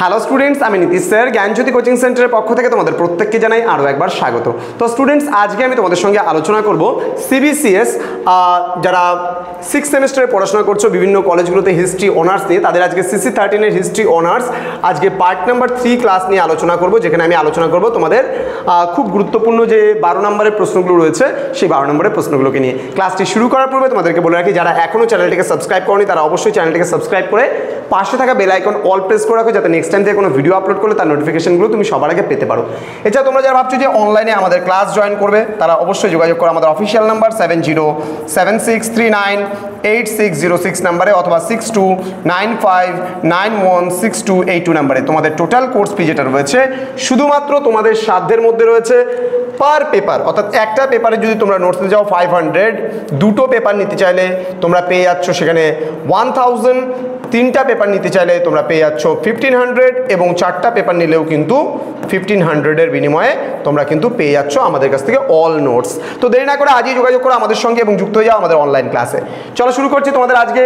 Hello students, আমি Nitish sir জ্ঞানজ্যোতি coaching সেন্টারের পক্ষ থেকে তোমাদের প্রত্যেককে জানাই আরও একবার স্বাগত। তো স্টুডেন্টস, আজকে আমি তোমাদের সঙ্গে আলোচনা করব সিবিসিএস যারা 6th সেমিস্টারে পড়াশোনা করছো বিভিন্ন কলেজগুলোতে হিস্ট্রি অনার্স নিয়ে, তাদের আজকে সিসি 13-এর হিস্ট্রি অনার্স আজকে পার্ট নাম্বার 3 ক্লাস নিয়ে আলোচনা করব, যেখানে আমি আলোচনা করব তোমাদের খুব গুরুত্বপূর্ণ যে 12 নম্বরের প্রশ্নগুলো রয়েছে সেই 12 নম্বরের প্রশ্নগুলোকে নিয়ে। ক্লাসটি শুরু করার পূর্বে তোমাদেরকে বলে রাখি, যারা এখনও চ্যানেলটিকে সাবস্ক্রাইব করনি তারা অবশ্যই চ্যানেলটিকে সাবস্ক্রাইব করে পাশে থাকা বেল আইকন অল প্রেস করে রাখো, যাতে নেক্সট টাইম থেকে কোনো ভিডিও আপলোড করলে তার নোটিফিকেশনগুলো তুমি সবার আগে পেতে পারো। এছাড়া তোমরা যারা ভাবছো যে অনলাইনে আমাদের ক্লাস জয়েন করবে, তারা অবশ্যই যোগাযোগ করো আমাদের অফিসিয়াল নাম্বার 7076398606 নাম্বারে অথবা 6295916282 নাম্বারে। তোমাদের টোটাল কোর্স ফি যেটা রয়েছে শুধুমাত্র তোমাদের সাধ্যের মধ্যে রয়েছে পার পেপার, অর্থাৎ একটা পেপারে যদি তোমরা নোটস নিতে যাও 500, দুটো পেপার নিতে চাইলে তোমরা পেয়ে যাচ্ছ সেখানে 1000, তিনটা পেপার নিতে চাইলে তোমরা পেয়ে যাচ্ছ 1500 এবং চারটা পেপার নিলেও কিন্তু 1500-এর বিনিময়ে তোমরা কিন্তু পেয়ে যাচ্ছ আমাদের কাছ থেকে অল নোটস। তো দেরি না করে আজই যোগাযোগ করো আমাদের সঙ্গে এবং যুক্ত হয়ে যাও আমাদের অনলাইন ক্লাসে। চলো শুরু করছি তোমাদের আজকে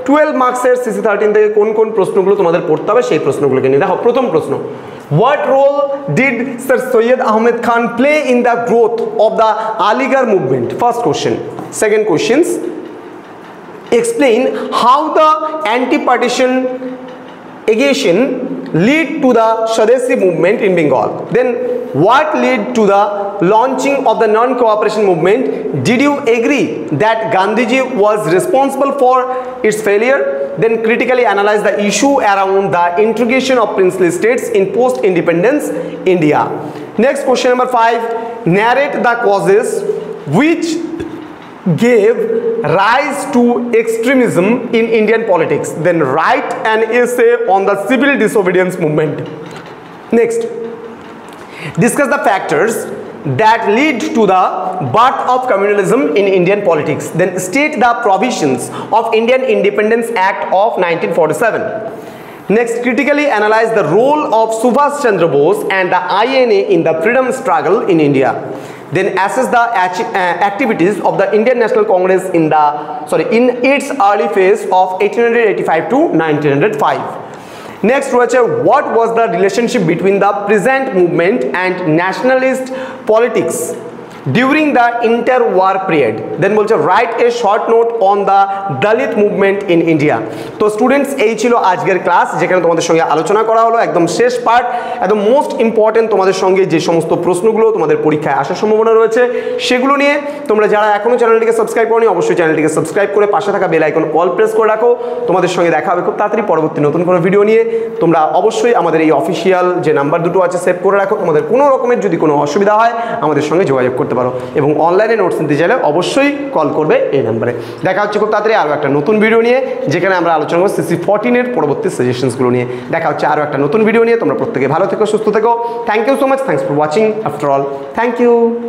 12 মার্কসের সিসি 13 থেকে কোন কোন প্রশ্নগুলো তোমাদের পড়তে হবে সেই প্রশ্নগুলোকে নিয়ে। দেখো, প্রথম প্রশ্ন, What role did Sir Syed Ahmed Khan play in the growth of the Aligarh movement? First question. Second questions, explain how the anti-partition agitation lead to the Swadeshi movement in Bengal. Then what led to the launching of the non-cooperation movement? Did you agree that Gandhiji was responsible for its failure? Then critically analyze the issue around the integration of princely states in post-independence India. Next, question number 5, narrate the causes which gave rise to extremism in Indian politics. Then write an essay on the civil disobedience movement. Next, discuss the factors that lead to the birth of communalism in Indian politics. Then state the provisions of Indian Independence Act of 1947. Next, critically analyze the role of Subhash Chandra Bose and the INA in the freedom struggle in India. Then assess the activities of the Indian National Congress in its early phase of 1885 to 1905. Next, what was the relationship between the present movement and nationalist politics during the interwar period? Then write a short note on the Dalit movement in India. তো students, এই ছিল আজকের class, যেখানে তোমাদের সঙ্গে আলোচনা করা হলো একদম শেষ পার্ট, একদম মোস্ট ইম্পর্টেন্ট তোমাদের সঙ্গে যে সমস্ত প্রশ্নগুলো তোমাদের পরীক্ষায় আসার সম্ভাবনা রয়েছে সেগুলো নিয়ে। তোমরা যারা এখনও চ্যানেলটিকে সাবস্ক্রাইব করোনি অবশ্যই চ্যানেলটিকে সাবস্ক্রাইব করে পাশে থাকা বেল আইকন অল প্রেস করে রাখো। তোমাদের সঙ্গে দেখা হবে খুব তাড়াতাড়ি পরবর্তী নতুন কোনো ভিডিও নিয়ে। তোমরা অবশ্যই আমাদের এই অফিসিয়াল যে নাম্বার দুটো আছে সেভ করে রাখো। তোমাদের কোনো রকমের যদি কোনো অসুবিধা হয় আমাদের সঙ্গে যোগাযোগ করতে পারো এবং অনলাইনে নোটস নিতে চাইলে অবশ্যই কল করবে এই নাম্বারে। দেখা হচ্ছে খুব তাড়াতাড়ি আরও একটা নতুন ভিডিও নিয়ে, যেখানে আমরা আলোচনা করব সিসি 14-এর পরবর্তী সাজেশনসগুলো নিয়ে। দেখা হচ্ছে আরও একটা নতুন ভিডিও নিয়ে। তোমরা প্রত্যেকে ভালো থেকো, সুস্থ থেকো। Thank you so much, thanks for watching after all, thank you.